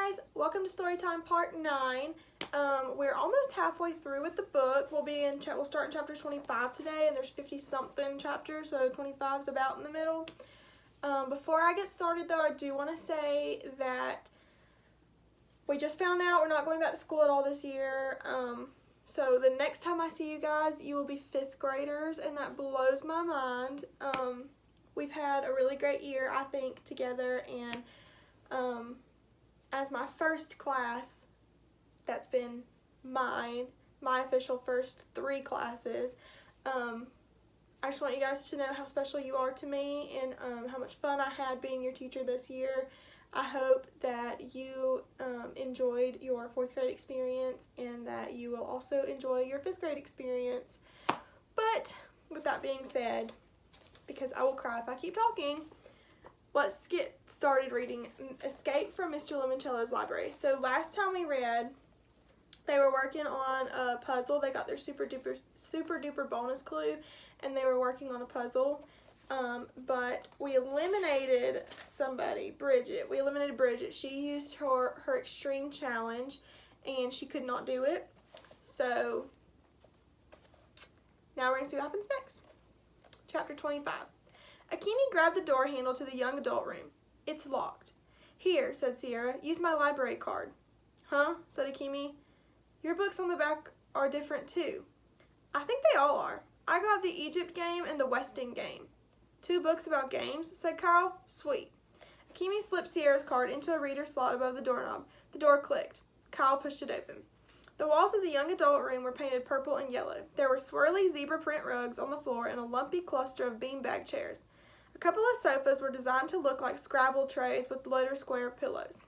guys, welcome to Storytime Part 9. We're almost halfway through with the book. We'll start in chapter 25 today, and there's 50-something chapters, so 25 is about in the middle. Before I get started, though, I do want to say that we just found out we're not going back to school at all this year. So the next time I see you guys, you will be 5th graders, and that blows my mind. We've had a really great year, I think, together, and as my first class, that's been my official first 3 classes. I just want you guys to know how special you are to me and how much fun I had being your teacher this year. I hope that you enjoyed your 4th grade experience and that you will also enjoy your 5th grade experience. But with that being said, because I will cry if I keep talking, let's get started reading Escape from Mr. Lemoncello's Library. So last time we read, they were working on a puzzle. They got their super duper bonus clue, and they were working on a puzzle. But we eliminated somebody, Bridget. We eliminated Bridget. She used her extreme challenge, and she could not do it. So now we're going to see what happens next. Chapter 25. Akimi grabbed the door handle to the young adult room. It's locked. Here, said Sierra. Use my library card. Huh? Said Akimi. Your books on the back are different too. I think they all are. I got the Egypt game and the Westing game. 2 books about games, said Kyle. Sweet. Akimi slipped Sierra's card into a reader slot above the doorknob. The door clicked. Kyle pushed it open. The walls of the young adult room were painted purple and yellow. There were swirly zebra print rugs on the floor and a lumpy cluster of beanbag chairs. A couple of sofas were designed to look like Scrabble trays with loader square pillows.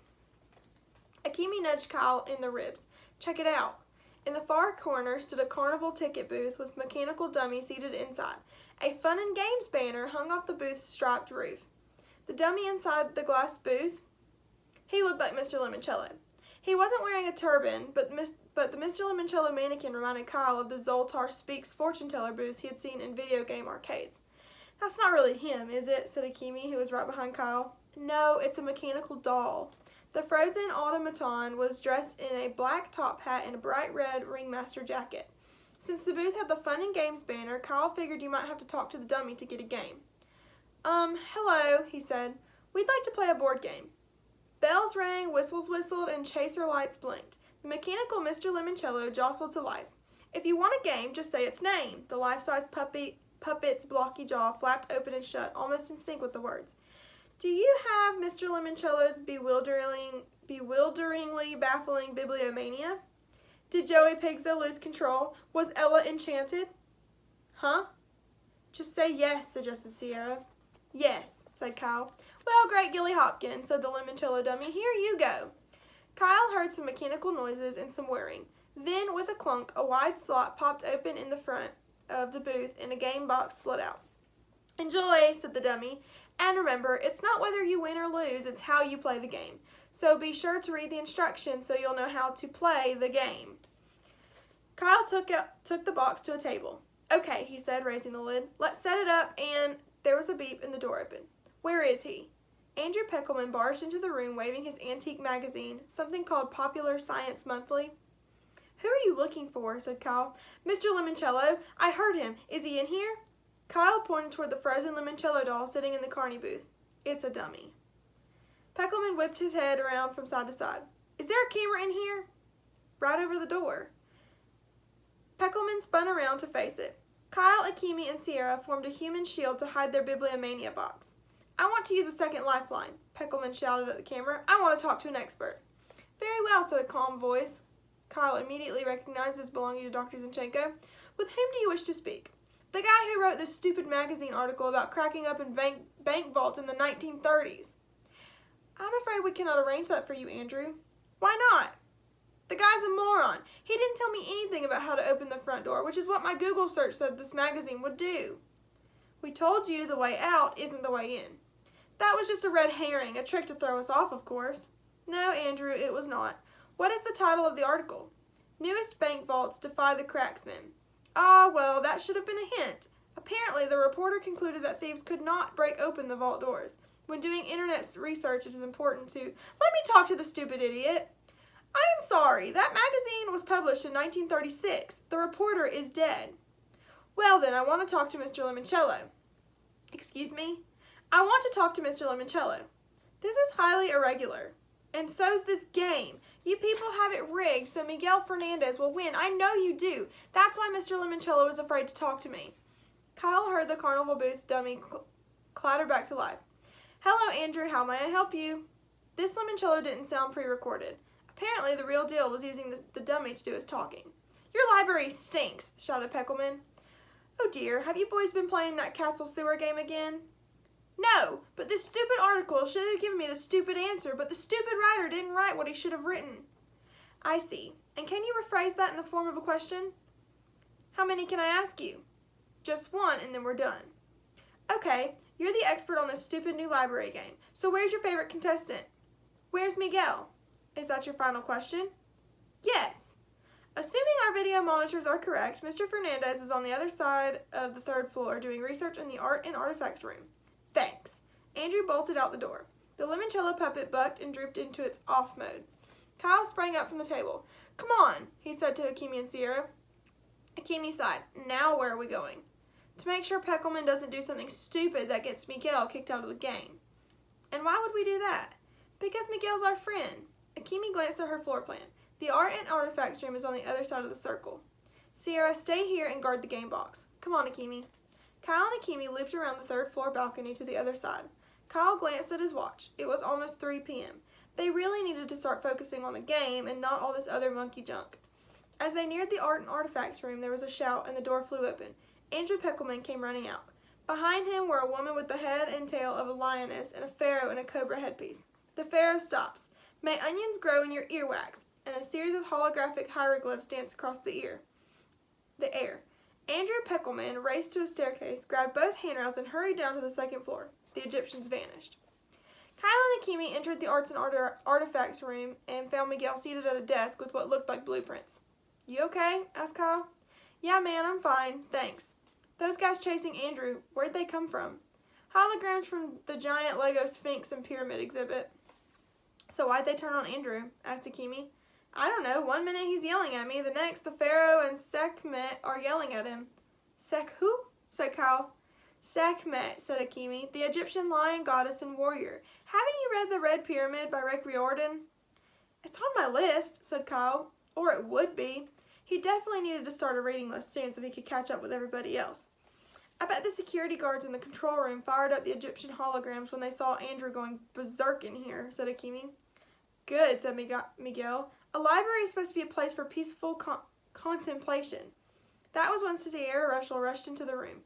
Akimi nudged Kyle in the ribs. Check it out. In the far corner stood a carnival ticket booth with mechanical dummy seated inside. A fun and games banner hung off the booth's striped roof. The dummy inside the glass booth, he looked like Mr. Lemoncello. He wasn't wearing a turban, but the Mr. Lemoncello mannequin reminded Kyle of the Zoltar Speaks fortune teller booths he had seen in video game arcades. That's not really him, is it? Said Akimi, who was right behind Kyle. No, it's a mechanical doll. The frozen automaton was dressed in a black top hat and a bright red ringmaster jacket. Since the booth had the fun and games banner, Kyle figured you might have to talk to the dummy to get a game. Hello, he said. We'd like to play a board game. Bells rang, whistles whistled, and chaser lights blinked. The mechanical Mr. Lemoncello jostled to life. If you want a game, just say its name. The life-size puppet's blocky jaw flapped open and shut, almost in sync with the words. Do you have Mr. Lemoncello's bewilderingly baffling bibliomania? Did Joey Pigzo lose control? Was Ella enchanted? Huh? Just say yes, suggested Sierra. Yes, said Kyle. Well, great Gilly Hopkins, said the Lemoncello dummy. Here you go. Kyle heard some mechanical noises and some whirring. Then, with a clunk, a wide slot popped open in the front of the booth and a game box slid out. Enjoy, said the dummy. And remember, it's not whether you win or lose, it's how you play the game. So be sure to read the instructions so you'll know how to play the game. Kyle took the box to a table. Okay, he said, raising the lid. Let's set it up, and there was a beep and the door opened. Where is he? Andrew Peckelman barged into the room waving his antique magazine, something called Popular Science Monthly. Who are you looking for? Said Kyle. Mr. Lemoncello. I heard him. Is he in here? Kyle pointed toward the frozen Lemoncello doll sitting in the carny booth. It's a dummy. Peckelman whipped his head around from side to side. Is there a camera in here? Right over the door. Peckelman spun around to face it. Kyle, Akimi, and Sierra formed a human shield to hide their bibliomania box. I want to use a second lifeline, Peckelman shouted at the camera. I want to talk to an expert. Very well, said a calm voice. Kyle immediately recognized as belonging to Dr. Zinchenko. With whom do you wish to speak? The guy who wrote this stupid magazine article about cracking up in bank vaults in the 1930s. I'm afraid we cannot arrange that for you, Andrew. Why not? The guy's a moron. He didn't tell me anything about how to open the front door, which is what my Google search said this magazine would do. We told you the way out isn't the way in. That was just a red herring, a trick to throw us off, of course. No, Andrew, it was not. What is the title of the article? Newest bank vaults defy the cracksmen. Ah, well, that should have been a hint. Apparently, the reporter concluded that thieves could not break open the vault doors. When doing internet research, it is important to... Let me talk to the stupid idiot. I am sorry. That magazine was published in 1936. The reporter is dead. Well then, I want to talk to Mr. Lemoncello. Excuse me? I want to talk to Mr. Lemoncello. This is highly irregular. And so's this game. You people have it rigged so Miguel Fernandez will win. I know you do. That's why Mr. Lemoncello is afraid to talk to me. Kyle heard the carnival booth dummy clatter back to life. Hello, Andrew. How may I help you? This Lemoncello didn't sound pre-recorded. Apparently, the real deal was using the dummy to do his talking. Your library stinks, shouted Peckelman. Oh dear, have you boys been playing that castle sewer game again? No, but this stupid article should have given me the stupid answer, but the stupid writer didn't write what he should have written. I see. And can you rephrase that in the form of a question? How many can I ask you? Just one, and then we're done. Okay, you're the expert on this stupid new library game, so where's your favorite contestant? Where's Miguel? Is that your final question? Yes. Assuming our video monitors are correct, Mr. Fernandez is on the other side of the third floor doing research in the art and artifacts room. Thanks. Andrew bolted out the door. The Lemoncello puppet bucked and drooped into its off mode. Kyle sprang up from the table. Come on, he said to Akemi and Sierra. Akemi sighed. Now where are we going? To make sure Peckelman doesn't do something stupid that gets Miguel kicked out of the game. And why would we do that? Because Miguel's our friend. Akemi glanced at her floor plan. The art and artifacts room is on the other side of the circle. Sierra, stay here and guard the game box. Come on, Akemi. Kyle and Akemi looped around the third floor balcony to the other side. Kyle glanced at his watch. It was almost 3 p.m. They really needed to start focusing on the game and not all this other monkey junk. As they neared the art and artifacts room, there was a shout and the door flew open. Andrew Peckelman came running out. Behind him were a woman with the head and tail of a lioness and a pharaoh in a cobra headpiece. The pharaoh stops. May onions grow in your earwax, and a series of holographic hieroglyphs dance across the air. Andrew Peckelman raced to a staircase, grabbed both handrails, and hurried down to the second floor. The Egyptians vanished. Kyle and Akemi entered the arts and artifacts room and found Miguel seated at a desk with what looked like blueprints. You okay? Asked Kyle. Yeah, man, I'm fine. Thanks. Those guys chasing Andrew, where'd they come from? Holograms from the giant Lego Sphinx and Pyramid exhibit. So why'd they turn on Andrew? Asked Akemi. I don't know. 1 minute he's yelling at me. The next, the Pharaoh and Sekhmet are yelling at him. Sekh who? Said Kyle. Sekhmet, said Akemi, the Egyptian lion goddess and warrior. Haven't you read The Red Pyramid by Rick Riordan? It's on my list, said Kyle. Or it would be. He definitely needed to start a reading list soon so he could catch up with everybody else. I bet the security guards in the control room fired up the Egyptian holograms when they saw Andrew going berserk in here, said Akemi. Good, said Miguel. A library is supposed to be a place for peaceful contemplation. That was when Sierra Russell rushed into the room.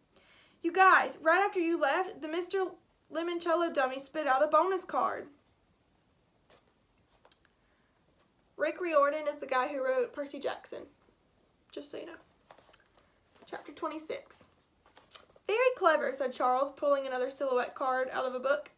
You guys, right after you left, the Mr. Lemoncello dummy spit out a bonus card. Rick Riordan is the guy who wrote Percy Jackson. Just so you know. Chapter 26. Very clever, said Charles, pulling another silhouette card out of a book.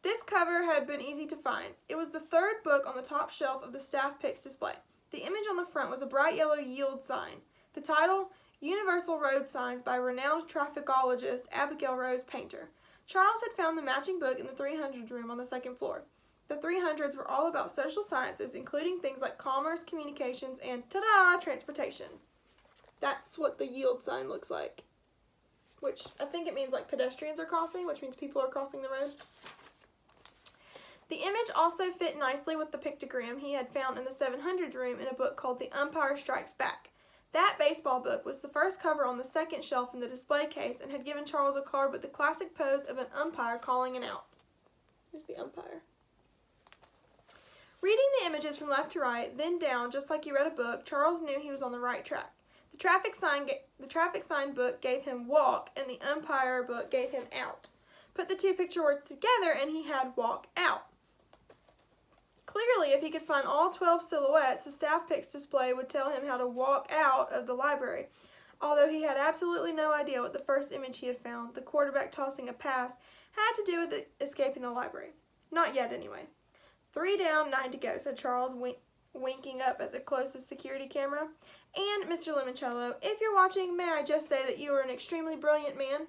This cover had been easy to find. It was the third book on the top shelf of the staff picks display. The image on the front was a bright yellow yield sign. The title, Universal Road Signs by renowned trafficologist Abigail Rose Painter. Charles had found the matching book in the 300 room on the second floor. The 300s were all about social sciences, including things like commerce, communications, and, ta-da, transportation. That's what the yield sign looks like. Which, I think it means like pedestrians are crossing, which means people are crossing the road. The image also fit nicely with the pictogram he had found in the 700 room in a book called The Umpire Strikes Back. That baseball book was the first cover on the second shelf in the display case and had given Charles a card with the classic pose of an umpire calling an out. Here's the umpire. Reading the images from left to right, then down, just like he read a book, Charles knew he was on the right track. The traffic sign book gave him walk, and the umpire book gave him out. Put the two picture words together, and he had walk out. Clearly, if he could find all 12 silhouettes, the staff picks display would tell him how to walk out of the library. Although he had absolutely no idea what the first image he had found, the quarterback tossing a pass, had to do with escaping the library. Not yet, anyway. 3 down, 9 to go, said Charles, winking up at the closest security camera. And, Mr. Lemoncello, if you're watching, may I just say that you are an extremely brilliant man?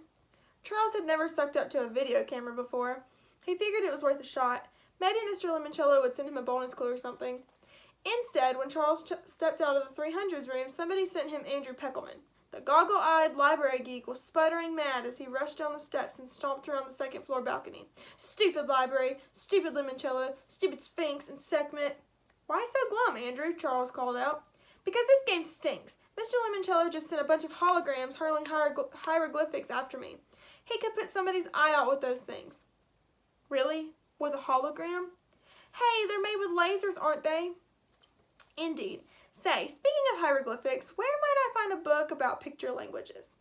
Charles had never sucked up to a video camera before. He figured it was worth a shot. Maybe Mr. Lemoncello would send him a bonus clue or something. Instead, when Charles stepped out of the 300s room, somebody sent him Andrew Peckelman. The goggle-eyed library geek was sputtering mad as he rushed down the steps and stomped around the second-floor balcony. Stupid library, stupid Lemoncello, stupid Sphinx and Sekhmet. Why so glum, Andrew? Charles called out. Because this game stinks. Mr. Lemoncello just sent a bunch of holograms hurling hieroglyphics after me. He could put somebody's eye out with those things. Really? With a hologram? Hey, they're made with lasers, aren't they? Indeed. Say, speaking of hieroglyphics, where might I find a book about picture languages?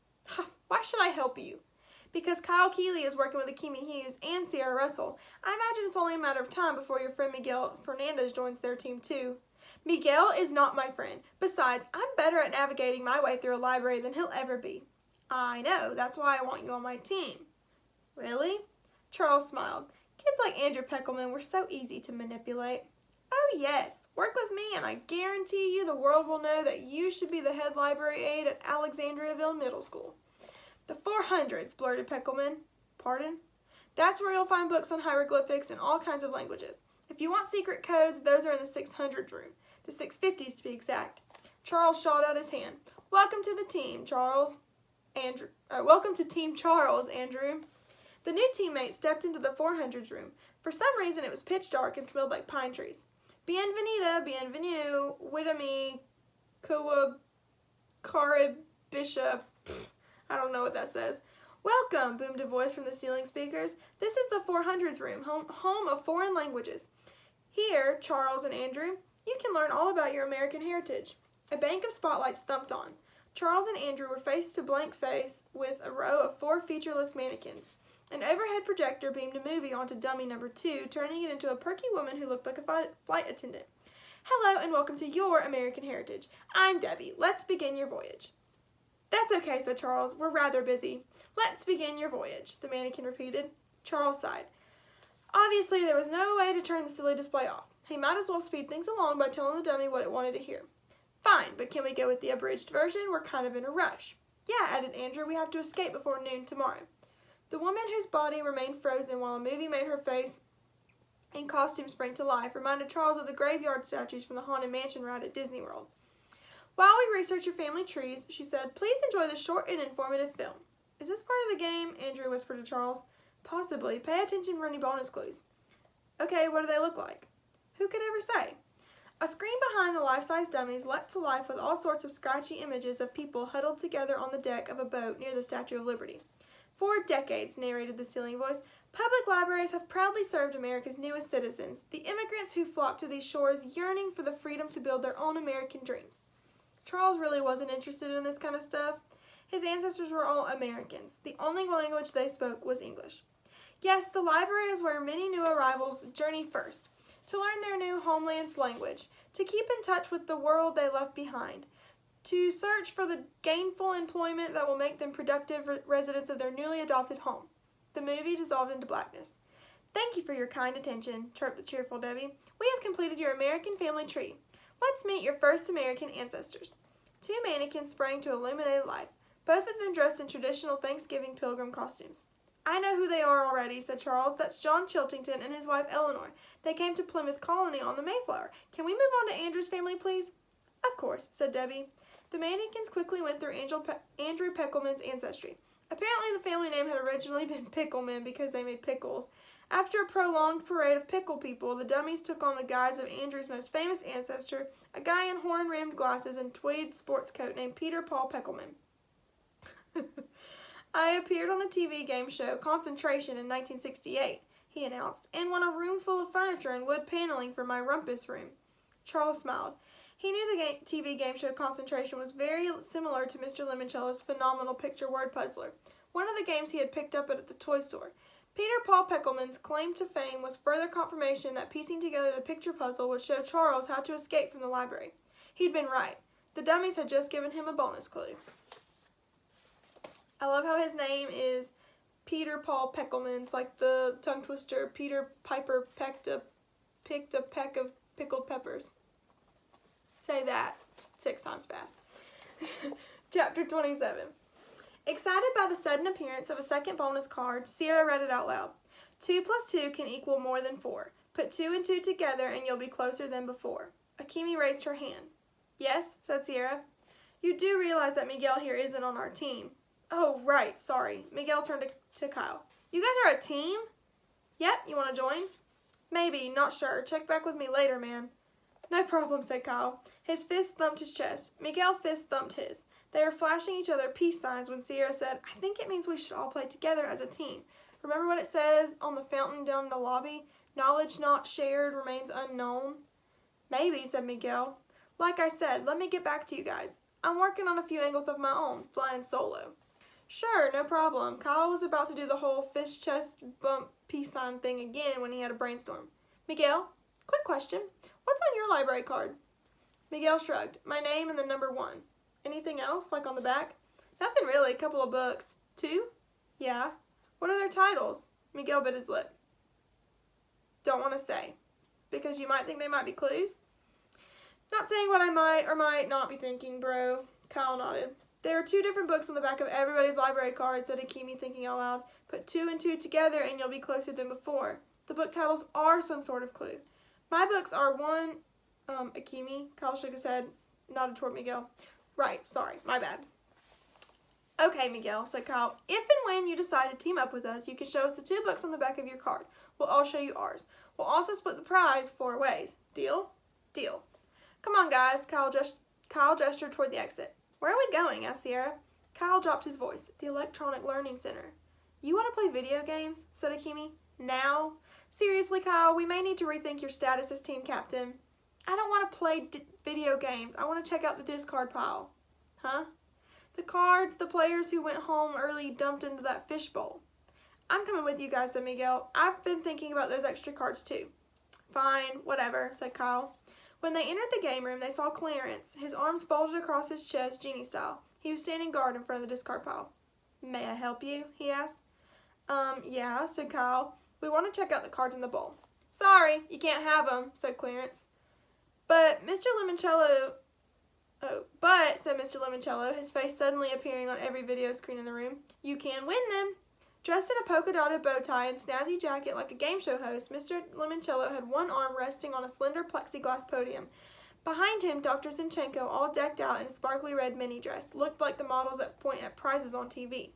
Why should I help you? Because Kyle Keeley is working with Akemi Hughes and Sierra Russell. I imagine it's only a matter of time before your friend Miguel Fernandez joins their team too. Miguel is not my friend. Besides, I'm better at navigating my way through a library than he'll ever be. I know, that's why I want you on my team. Really? Charles smiled. Kids like Andrew Peckelman were so easy to manipulate. Oh yes, work with me and I guarantee you the world will know that you should be the head library aide at Alexandriaville Middle School. The 400s, blurted Peckelman. Pardon? That's where you'll find books on hieroglyphics and all kinds of languages. If you want secret codes, those are in the 600s room. The 650s to be exact. Charles shot out his hand. Welcome to the team, Charles. Welcome to Team Charles, Andrew. The new teammate stepped into the 400s room. For some reason, it was pitch dark and smelled like pine trees. Bienvenida, bienvenue, Widami, Koa, Caribisha. I don't know what that says. Welcome, boomed a voice from the ceiling speakers. This is the 400s room, home of foreign languages. Here, Charles and Andrew, you can learn all about your American heritage. A bank of spotlights thumped on. Charles and Andrew were face to blank face with a row of 4 featureless mannequins. An overhead projector beamed a movie onto dummy number 2, turning it into a perky woman who looked like a flight attendant. Hello and welcome to your American heritage. I'm Debbie. Let's begin your voyage. That's okay, said Charles. We're rather busy. Let's begin your voyage, the mannequin repeated. Charles sighed. Obviously, there was no way to turn the silly display off. He might as well speed things along by telling the dummy what it wanted to hear. Fine, but can we go with the abridged version? We're kind of in a rush. Yeah, added Andrew. We have to escape before noon tomorrow. The woman whose body remained frozen while a movie made her face and costume spring to life reminded Charles of the graveyard statues from the Haunted Mansion ride at Disney World. While we research your family trees, she said, please enjoy the short and informative film. Is this part of the game? Andrew whispered to Charles. Possibly. Pay attention for any bonus clues. Okay, what do they look like? Who could ever say? A screen behind the life-size dummies leapt to life with all sorts of scratchy images of people huddled together on the deck of a boat near the Statue of Liberty. For decades, narrated the ceiling voice, public libraries have proudly served America's newest citizens, the immigrants who flock to these shores yearning for the freedom to build their own American dreams. Charles really wasn't interested in this kind of stuff. His ancestors were all Americans. The only language they spoke was English. Yes, the library is where many new arrivals journey first, to learn their new homeland's language, to keep in touch with the world they left behind, to search for the gainful employment that will make them productive residents of their newly adopted home. The movie dissolved into blackness. Thank you for your kind attention, chirped the cheerful Debbie. We have completed your American family tree. Let's meet your first American ancestors. 2 mannequins sprang to illuminated life, both of them dressed in traditional Thanksgiving pilgrim costumes. I know who they are already, said Charles. That's John Chiltington and his wife Eleanor. They came to Plymouth Colony on the Mayflower. Can we move on to Andrew's family, please? Of course, said Debbie. The mannequins quickly went through Andrew Peckelman's ancestry. Apparently the family name had originally been Pickleman because they made pickles. After a prolonged parade of pickle people, the dummies took on the guise of Andrew's most famous ancestor, a guy in horn-rimmed glasses and tweed sports coat named Peter Paul Peckelman. I appeared on the TV game show Concentration in 1968, he announced, and won a room full of furniture and wood paneling for my rumpus room. Charles smiled. He knew the TV game show Concentration was very similar to Mr. Lemoncello's phenomenal picture word puzzler, one of the games he had picked up at the toy store. Peter Paul Peckelman's claim to fame was further confirmation that piecing together the picture puzzle would show Charles how to escape from the library. He'd been right. The dummies had just given him a bonus clue. I love how his name is Peter Paul Peckelman. It's like the tongue twister. Peter Piper picked a peck of pickled peppers. Say that 6 times fast. Chapter 27. Excited by the sudden appearance of a second bonus card, Sierra read it out loud. 2 plus 2 can equal more than 4. Put 2 and 2 together and you'll be closer than before. Akimi raised her hand. Yes, said Sierra. You do realize that Miguel here isn't on our team. Oh, right, sorry. Miguel turned to Kyle. You guys are a team? Yep, you want to join? Maybe, not sure. Check back with me later, man. No problem, said Kyle. His fist thumped his chest. Miguel fist thumped his. They were flashing each other peace signs when Sierra said, I think it means we should all play together as a team. Remember what it says on the fountain down in the lobby? Knowledge not shared remains unknown. Maybe, said Miguel. Like I said, let me get back to you guys. I'm working on a few angles of my own, flying solo. Sure, no problem. Kyle was about to do the whole fist chest bump peace sign thing again when he had a brainstorm. Miguel, quick question. What's on your library card? Miguel shrugged. My name and the number 1. Anything else, like on the back? Nothing really, a couple of books. 2? Yeah. What are their titles? Miguel bit his lip. Don't want to say. Because you might think they might be clues? Not saying what I might or might not be thinking, bro. Kyle nodded. There are 2 different books on the back of everybody's library card, said Akimi, thinking out loud. Put 2 and 2 together and you'll be closer than before. The book titles are some sort of clue. My books are one, Akimi, Kyle shook his head, nodded toward Miguel. Right, sorry, my bad. Okay, Miguel, said Kyle. If and when you decide to team up with us, you can show us the 2 books on the back of your card. We'll all show you ours. We'll also split the prize 4 ways. Deal? Deal. Come on, guys, Kyle gestured toward the exit. Where are we going? Asked Sierra. Kyle dropped his voice. The Electronic Learning Center. You want to play video games? Said Akimi. Now? Seriously, Kyle, we may need to rethink your status as team captain. I don't want to play video games. I want to check out the discard pile. Huh? The cards the players who went home early dumped into that fishbowl. I'm coming with you guys, said Miguel. I've been thinking about those extra cards too. Fine, whatever, said Kyle. When they entered the game room, they saw Clarence, his arms folded across his chest, genie style. He was standing guard in front of the discard pile. May I help you? He asked. Yeah, said Kyle. We want to check out the cards in the bowl. Sorry, you can't have them, said Clarence. But Mr. Lemoncello, said Mr. Lemoncello, his face suddenly appearing on every video screen in the room, you can win them. Dressed in a polka-dotted bow tie and snazzy jacket like a game show host, Mr. Lemoncello had one arm resting on a slender plexiglass podium. Behind him, Dr. Zinchenko, all decked out in a sparkly red mini dress, looked like the models that point at prizes on TV.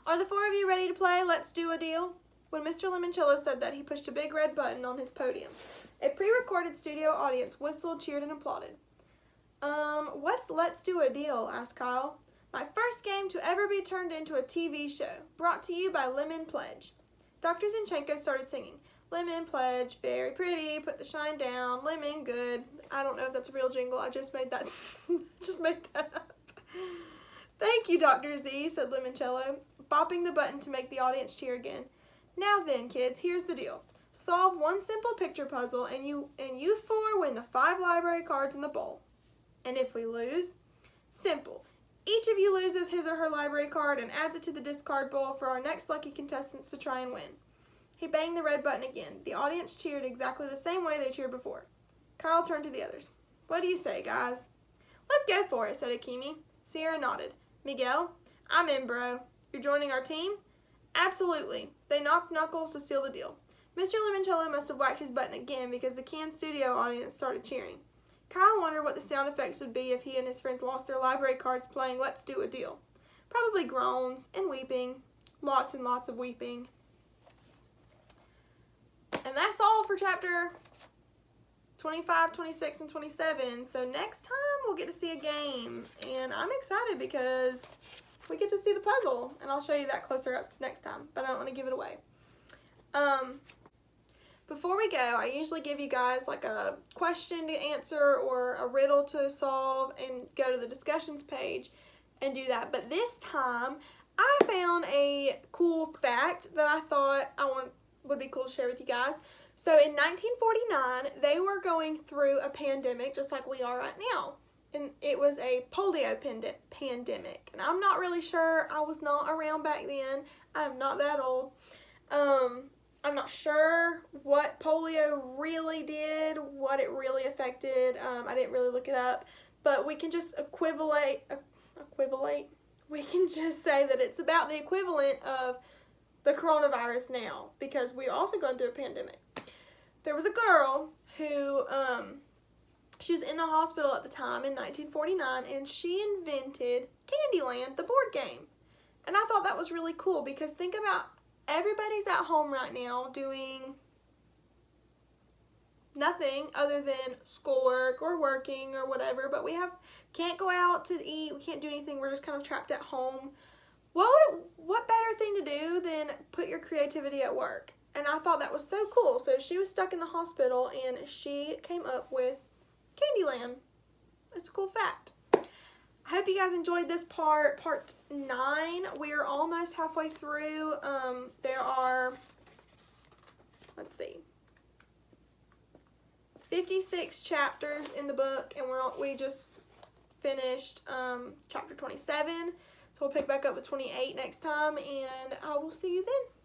Are the 4 of you ready to play? Let's do a deal. When Mr. Lemoncello said that, he pushed a big red button on his podium. A pre-recorded studio audience whistled, cheered, and applauded. What's Let's Do a Deal? Asked Kyle. My first game to ever be turned into a TV show, brought to you by Lemon Pledge. Dr. Zinchenko started singing. Lemon Pledge, very pretty, put the shine down, lemon good. I don't know if that's a real jingle, I just made that, up. Thank you, Dr. Z, said Lemoncello, bopping the button to make the audience cheer again. Now then, kids, here's the deal. Solve one simple picture puzzle and you 4 win the 5 library cards in the bowl. And if we lose? Simple. Each of you loses his or her library card and adds it to the discard bowl for our next lucky contestants to try and win. He banged the red button again. The audience cheered exactly the same way they cheered before. Kyle turned to the others. What do you say, guys? Let's go for it, said Akimi. Sierra nodded. Miguel? I'm in, bro. You're joining our team? Absolutely. They knocked knuckles to seal the deal. Mr. Lemoncello must have whacked his button again because the canned studio audience started cheering. Kyle wondered what the sound effects would be if he and his friends lost their library cards playing Let's Do a Deal. Probably groans and weeping. Lots and lots of weeping. And that's all for chapter 25, 26, and 27. So next time we'll get to see a game. And I'm excited because we get to see the puzzle. And I'll show you that closer up to next time. But I don't want to give it away. Before we go, I usually give you guys like a question to answer or a riddle to solve and go to the discussions page and do that. But this time, I found a cool fact that I thought would be cool to share with you guys. So in 1949, they were going through a pandemic just like we are right now. And it was a polio pandemic. And I'm not really sure. I was not around back then. I'm not that old. I'm not sure what polio really did, what it really affected. I didn't really look it up, but we can just equivocate we can just say that it's about the equivalent of the coronavirus now, because we're also going through a pandemic. There was a girl who, she was in the hospital at the time in 1949, and she invented Candyland, the board game. And I thought that was really cool, because think about, everybody's at home right now doing nothing other than schoolwork or working or whatever, but we can't go out to eat, we can't do anything, we're just kind of trapped at home. What better thing to do than put your creativity at work? And I thought that was so cool. So she was stuck in the hospital, and she came up with Candyland. It's a cool fact. I hope you guys enjoyed this part 9. We are almost halfway through. There are, let's see, 56 chapters in the book, and we just finished chapter 27. So we'll pick back up with 28 next time, and I will see you then.